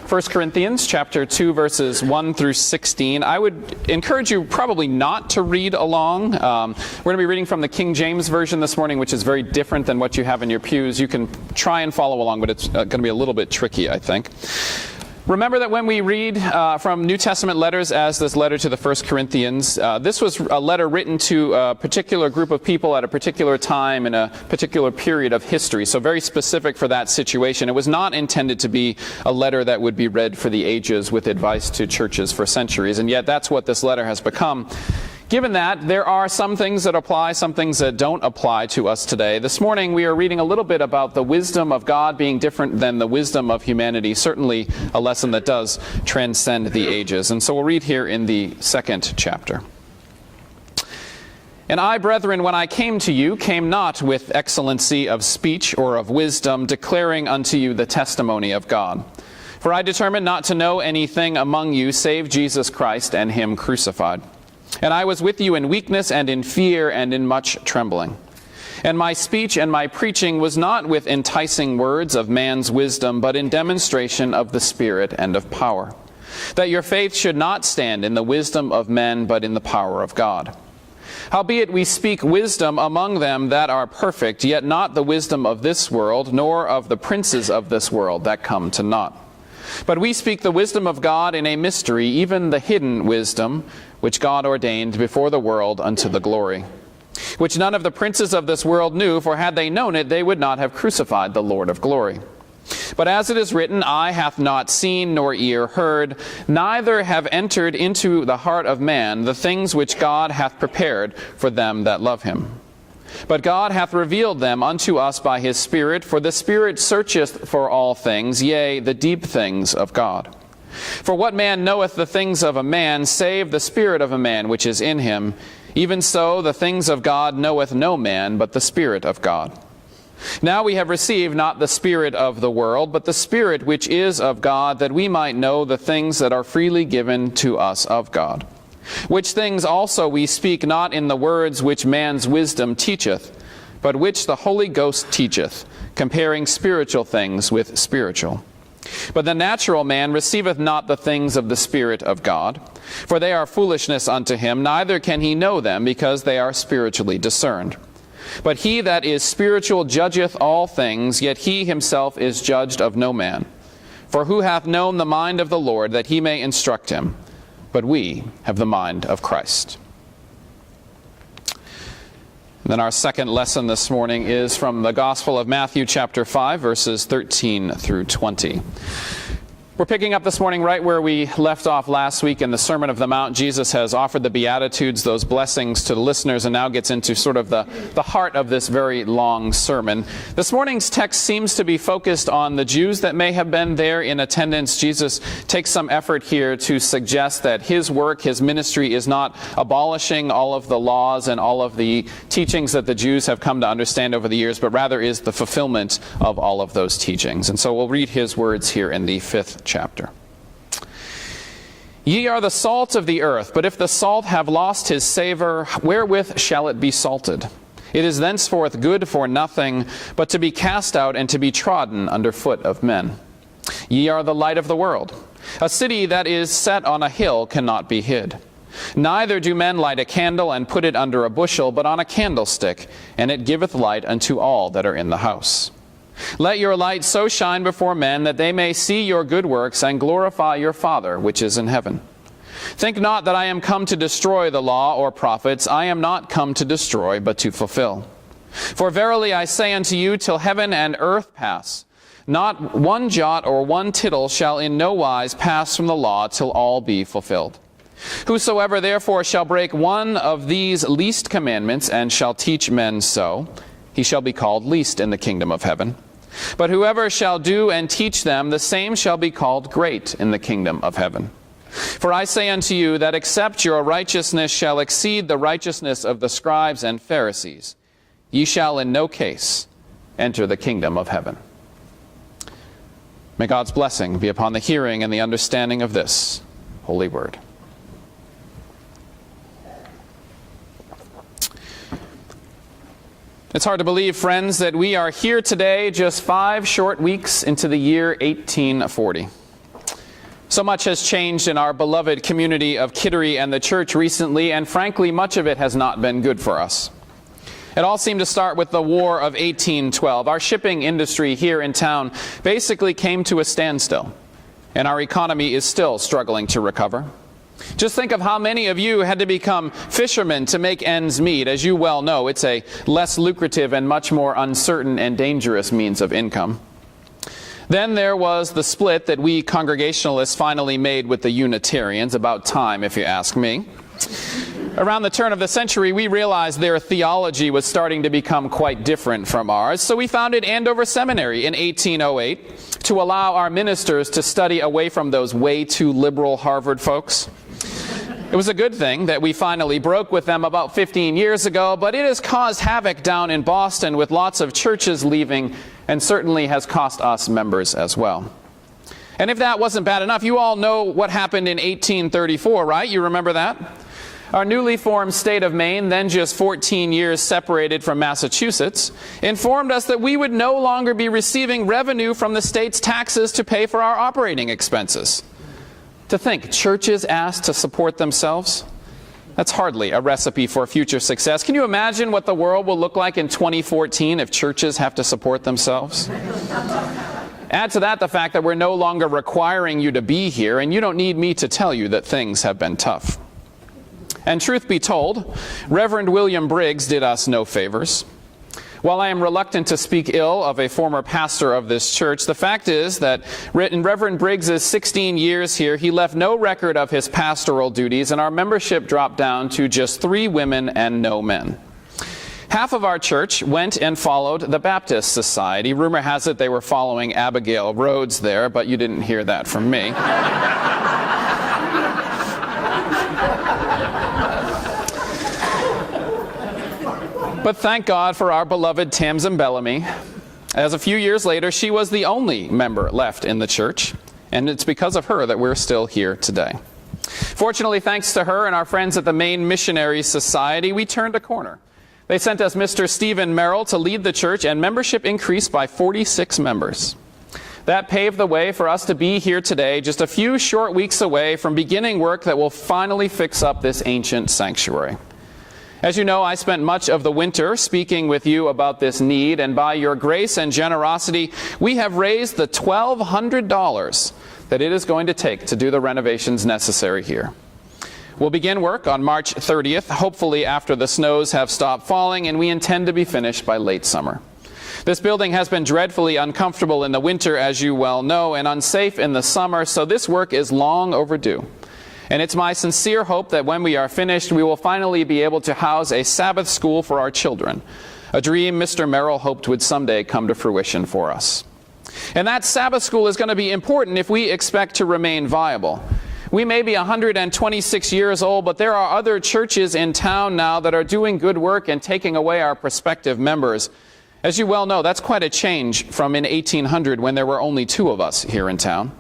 1 Corinthians chapter 2, verses 1 through 16. I would encourage you probably not to read along. We're going to be reading from the King James Version this morning, which is very different than what you have in your pews. You can try and follow along, but it's going to be a little bit tricky, I think. Remember that when we read from New Testament letters as this letter to the 1 Corinthians, this was a letter written to a particular group of people at a particular time in a particular period of history, so very specific for that situation. It was not intended to be a letter that would be read for the ages with advice to churches for centuries, and yet that's what this letter has become. Given that, there are some things that apply, some things that don't apply to us today. This morning we are reading a little bit about the wisdom of God being different than the wisdom of humanity, certainly a lesson that does transcend the ages. And so we'll read here in the 2nd chapter. And I, brethren, when I came to you, came not with excellency of speech or of wisdom, declaring unto you the testimony of God. For I determined not to know anything among you save Jesus Christ and him crucified. And I was with you in weakness and in fear and in much trembling. And my speech and my preaching was not with enticing words of man's wisdom, but in demonstration of the Spirit and of power, that your faith should not stand in the wisdom of men, but in the power of God. Howbeit we speak wisdom among them that are perfect, yet not the wisdom of this world, nor of the princes of this world that come to naught. But we speak the wisdom of God in a mystery, even the hidden wisdom, which God ordained before the world unto the glory, which none of the princes of this world knew, for had they known it, they would not have crucified the Lord of glory. But as it is written, eye hath not seen, nor ear heard, neither have entered into the heart of man the things which God hath prepared for them that love him. But God hath revealed them unto us by his Spirit, for the Spirit searcheth for all things, yea, the deep things of God. For what man knoweth the things of a man, save the spirit of a man which is in him? Even so the things of God knoweth no man, but the Spirit of God. Now we have received not the spirit of the world, but the Spirit which is of God, that we might know the things that are freely given to us of God. Which things also we speak not in the words which man's wisdom teacheth, but which the Holy Ghost teacheth, comparing spiritual things with spiritual. But the natural man receiveth not the things of the Spirit of God, for they are foolishness unto him, neither can he know them, because they are spiritually discerned. But he that is spiritual judgeth all things, yet he himself is judged of no man. For who hath known the mind of the Lord, that he may instruct him? But we have the mind of Christ. And then our second lesson this morning is from the Gospel of Matthew chapter 5, verses 13 through 20. We're picking up this morning right where we left off last week in the Sermon of the Mount. Jesus has offered the Beatitudes, those blessings to the listeners, and now gets into sort of the heart of this very long sermon. This morning's text seems to be focused on the Jews that may have been there in attendance. Jesus takes some effort here to suggest that his work, his ministry, is not abolishing all of the laws and all of the teachings that the Jews have come to understand over the years, but rather is the fulfillment of all of those teachings. And so we'll read his words here in the 5th chapter. Ye are the salt of the earth, but if the salt have lost his savor, wherewith shall it be salted? It is thenceforth good for nothing, but to be cast out and to be trodden under foot of men. Ye are the light of the world. A city that is set on a hill cannot be hid. Neither do men light a candle and put it under a bushel, but on a candlestick, and it giveth light unto all that are in the house. Let your light so shine before men that they may see your good works and glorify your Father which is in heaven. Think not that I am come to destroy the law or prophets. I am not come to destroy, but to fulfill. For verily I say unto you, till heaven and earth pass, not one jot or one tittle shall in no wise pass from the law till all be fulfilled. Whosoever therefore shall break one of these least commandments and shall teach men so, he shall be called least in the kingdom of heaven. But whoever shall do and teach them, the same shall be called great in the kingdom of heaven. For I say unto you, that except your righteousness shall exceed the righteousness of the scribes and Pharisees, ye shall in no case enter the kingdom of heaven. May God's blessing be upon the hearing and the understanding of this holy word. It's hard to believe, friends, that we are here today just 5 short weeks into the year 1840. So much has changed in our beloved community of Kittery and the church recently, and frankly, much of it has not been good for us. It all seemed to start with the War of 1812. Our shipping industry here in town basically came to a standstill, and our economy is still struggling to recover. Just think of how many of you had to become fishermen to make ends meet. As you well know, it's a less lucrative and much more uncertain and dangerous means of income. Then there was the split that we Congregationalists finally made with the Unitarians. About time, if you ask me. Around the turn of the century, we realized their theology was starting to become quite different from ours, so we founded Andover Seminary in 1808 to allow our ministers to study away from those way too liberal Harvard folks. It was a good thing that we finally broke with them about 15 years ago, but it has caused havoc down in Boston with lots of churches leaving, and certainly has cost us members as well. And if that wasn't bad enough, you all know what happened in 1834, right? You remember that? Our newly formed state of Maine, then just 14 years separated from Massachusetts, informed us that we would no longer be receiving revenue from the state's taxes to pay for our operating expenses. To think, churches asked to support themselves? That's hardly a recipe for future success. Can you imagine what the world will look like in 2014 if churches have to support themselves? Add to that the fact that we're no longer requiring you to be here, and you don't need me to tell you that things have been tough. And truth be told, Reverend William Briggs did us no favors. While I am reluctant to speak ill of a former pastor of this church, the fact is that in Reverend Briggs' 16 years here, he left no record of his pastoral duties, and our membership dropped down to just 3 women and no men. Half of our church went and followed the Baptist Society. Rumor has it they were following Abigail Rhodes there, but you didn't hear that from me. But thank God for our beloved Tamsin Bellamy, as a few years later she was the only member left in the church, and it's because of her that we're still here today. Fortunately, thanks to her and our friends at the Maine Missionary Society, we turned a corner. They sent us Mr. Stephen Merrill to lead the church, and membership increased by 46 members. That paved the way for us to be here today, just a few short weeks away from beginning work that will finally fix up this ancient sanctuary. As you know, I spent much of the winter speaking with you about this need, and by your grace and generosity, we have raised the $1,200 that it is going to take to do the renovations necessary here. We'll begin work on March 30th, hopefully after the snows have stopped falling, and we intend to be finished by late summer. This building has been dreadfully uncomfortable in the winter, as you well know, and unsafe in the summer, so this work is long overdue. And it's my sincere hope that when we are finished, we will finally be able to house a Sabbath school for our children, a dream Mr. Merrill hoped would someday come to fruition for us. And that Sabbath school is going to be important if we expect to remain viable. We may be 126 years old, but there are other churches in town now that are doing good work and taking away our prospective members. As you well know, that's quite a change from in 1800 when there were only 2 of us here in town.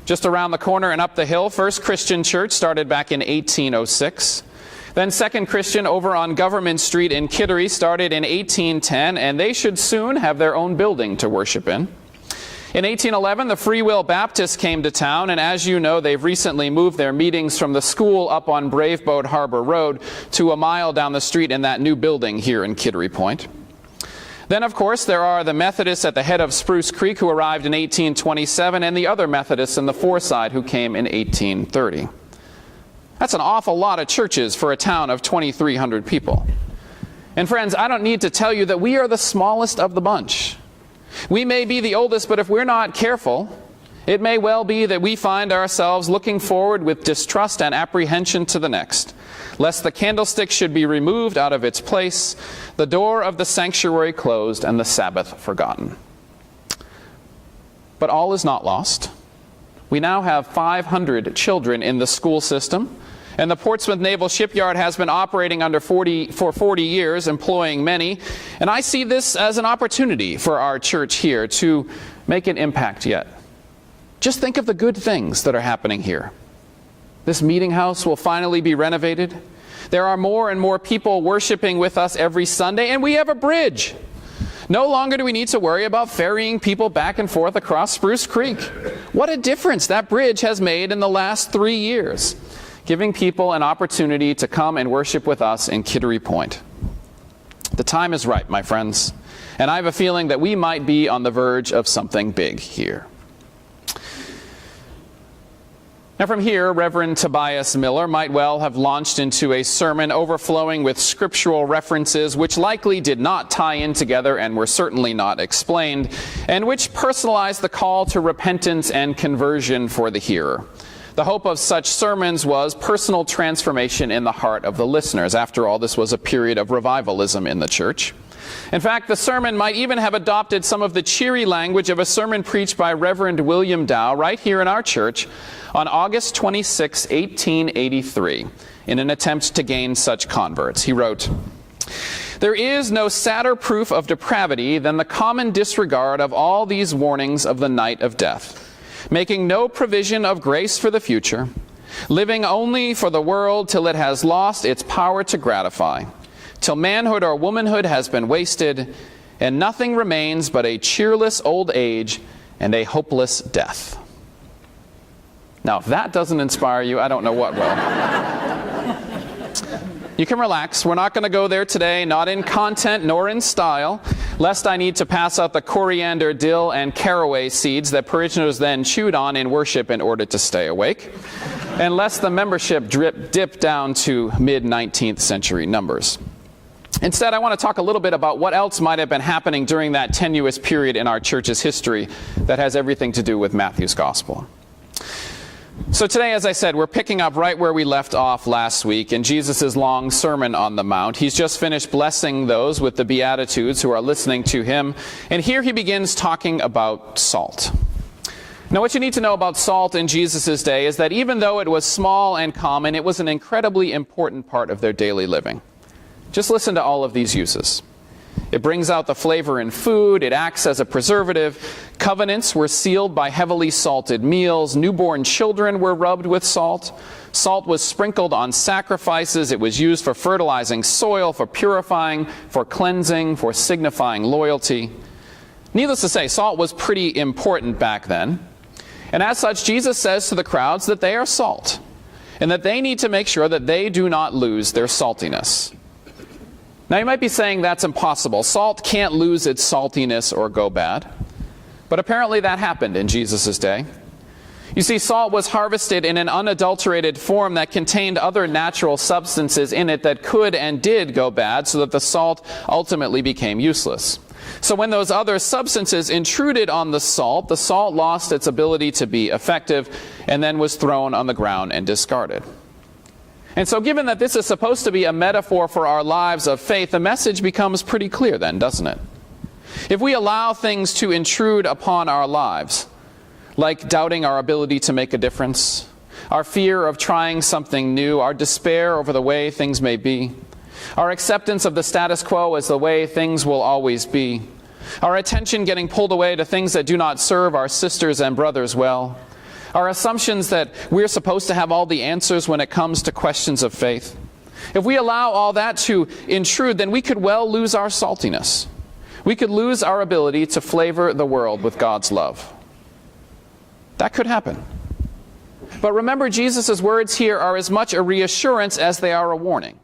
Just around the corner and up the hill, First Christian Church started back in 1806. Then Second Christian over on Government Street in Kittery started in 1810, and they should soon have their own building to worship in. In 1811, the Free Will Baptists came to town, and as you know, they've recently moved their meetings from the school up on Brave Boat Harbor Road to a mile down the street in that new building here in Kittery Point. Then, of course, there are the Methodists at the head of Spruce Creek who arrived in 1827, and the other Methodists in the Foreside who came in 1830. That's an awful lot of churches for a town of 2,300 people. And friends, I don't need to tell you that we are the smallest of the bunch. We may be the oldest, but if we're not careful, it may well be that we find ourselves looking forward with distrust and apprehension to the next, lest the candlestick should be removed out of its place, the door of the sanctuary closed, and the Sabbath forgotten. But all is not lost. We now have 500 children in the school system, and the Portsmouth Naval Shipyard has been operating for 40 years, employing many, and I see this as an opportunity for our church here to make an impact yet. Just think of the good things that are happening here. This meeting house will finally be renovated. There are more and more people worshiping with us every Sunday, and we have a bridge. No longer do we need to worry about ferrying people back and forth across Spruce Creek. What a difference that bridge has made in the last 3 years, giving people an opportunity to come and worship with us in Kittery Point. The time is right, my friends, and I have a feeling that we might be on the verge of something big here. Now from here, Reverend Tobias Miller might well have launched into a sermon overflowing with scriptural references which likely did not tie in together and were certainly not explained, and which personalized the call to repentance and conversion for the hearer. The hope of such sermons was personal transformation in the heart of the listeners. After all, this was a period of revivalism in the church. In fact, the sermon might even have adopted some of the cheery language of a sermon preached by Reverend William Dow right here in our church on August 26, 1883, in an attempt to gain such converts. He wrote, "There is no sadder proof of depravity than the common disregard of all these warnings of the night of death, making no provision of grace for the future, living only for the world till it has lost its power to gratify, till manhood or womanhood has been wasted, and nothing remains but a cheerless old age and a hopeless death." Now, if that doesn't inspire you, I don't know what will. You can relax. We're not going to go there today, not in content nor in style, lest I need to pass out the coriander, dill, and caraway seeds that parishioners then chewed on in worship in order to stay awake, and lest the membership dip down to mid-19th century numbers. Instead, I want to talk a little bit about what else might have been happening during that tenuous period in our church's history that has everything to do with Matthew's gospel. So today, as I said, we're picking up right where we left off last week in Jesus' long Sermon on the Mount. He's just finished blessing those with the Beatitudes who are listening to him. And here he begins talking about salt. Now, what you need to know about salt in Jesus' day is that even though it was small and common, it was an incredibly important part of their daily living. Just listen to all of these uses. It brings out the flavor in food. It acts as a preservative. Covenants were sealed by heavily salted meals. Newborn children were rubbed with salt. Salt was sprinkled on sacrifices. It was used for fertilizing soil, for purifying, for cleansing, for signifying loyalty. Needless to say, salt was pretty important back then. And as such, Jesus says to the crowds that they are salt, and that they need to make sure that they do not lose their saltiness. Now you might be saying that's impossible. Salt can't lose its saltiness or go bad. But apparently that happened in Jesus' day. You see, salt was harvested in an unadulterated form that contained other natural substances in it that could and did go bad, so that the salt ultimately became useless. So when those other substances intruded on the salt lost its ability to be effective and then was thrown on the ground and discarded. And so given that this is supposed to be a metaphor for our lives of faith, the message becomes pretty clear then, doesn't it? If we allow things to intrude upon our lives, like doubting our ability to make a difference, our fear of trying something new, our despair over the way things may be, our acceptance of the status quo as the way things will always be, our attention getting pulled away to things that do not serve our sisters and brothers well, our assumptions that we're supposed to have all the answers when it comes to questions of faith. If we allow all that to intrude, then we could well lose our saltiness. We could lose our ability to flavor the world with God's love. That could happen. But remember, Jesus' words here are as much a reassurance as they are a warning.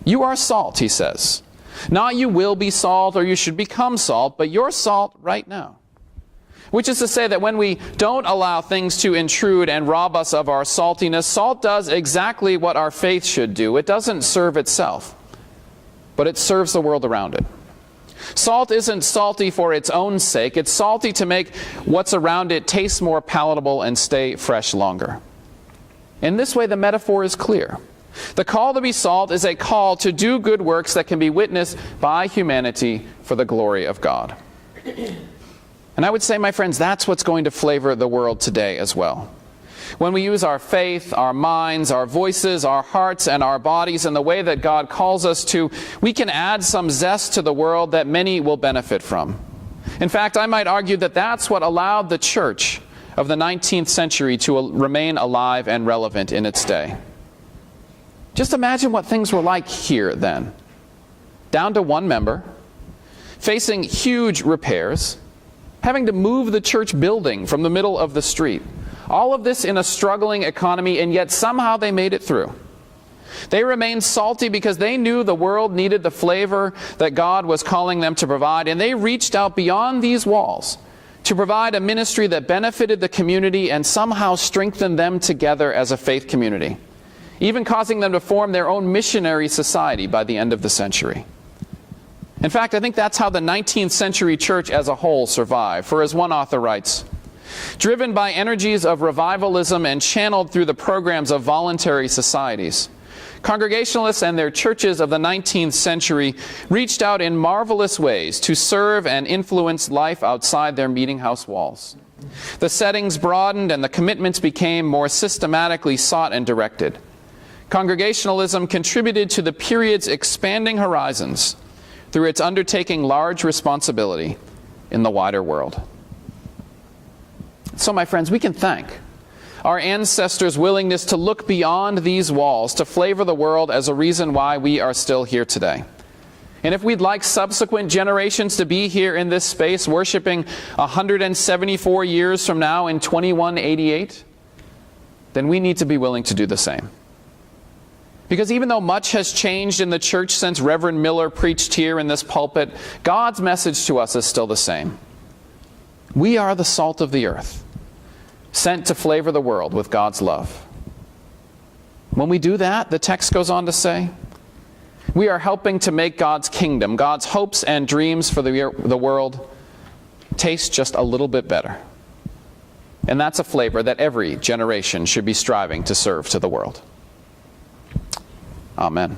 You are salt, he says. Not you will be salt or you should become salt, but you're salt right now. Which is to say that when we don't allow things to intrude and rob us of our saltiness, salt does exactly what our faith should do. It doesn't serve itself, but it serves the world around it. Salt isn't salty for its own sake. It's salty to make what's around it taste more palatable and stay fresh longer. In this way, the metaphor is clear. The call to be salt is a call to do good works that can be witnessed by humanity for the glory of God. And I would say, my friends, that's what's going to flavor the world today as well. When we use our faith, our minds, our voices, our hearts, and our bodies in the way that God calls us to, we can add some zest to the world that many will benefit from. In fact, I might argue that that's what allowed the church of the 19th century to remain alive and relevant in its day. Just imagine what things were like here then. Down to one member, facing huge repairs, having to move the church building from the middle of the street. All of this in a struggling economy, and yet somehow they made it through. They remained salty because they knew the world needed the flavor that God was calling them to provide, and they reached out beyond these walls to provide a ministry that benefited the community and somehow strengthened them together as a faith community, even causing them to form their own missionary society by the end of the century. In fact, I think that's how the 19th century church as a whole survived. For as one author writes, driven by energies of revivalism and channeled through the programs of voluntary societies, Congregationalists and their churches of the 19th century reached out in marvelous ways to serve and influence life outside their meeting house walls. The settings broadened and the commitments became more systematically sought and directed. Congregationalism contributed to the period's expanding horizons through its undertaking large responsibility in the wider world. So, my friends, we can thank our ancestors' willingness to look beyond these walls to flavor the world as a reason why we are still here today. And if we'd like subsequent generations to be here in this space worshiping 174 years from now in 2188, then we need to be willing to do the same. Because even though much has changed in the church since Reverend Miller preached here in this pulpit, God's message to us is still the same. We are the salt of the earth, sent to flavor the world with God's love. When we do that, the text goes on to say, we are helping to make God's kingdom, God's hopes and dreams for the world, taste just a little bit better. And that's a flavor that every generation should be striving to serve to the world. Amen.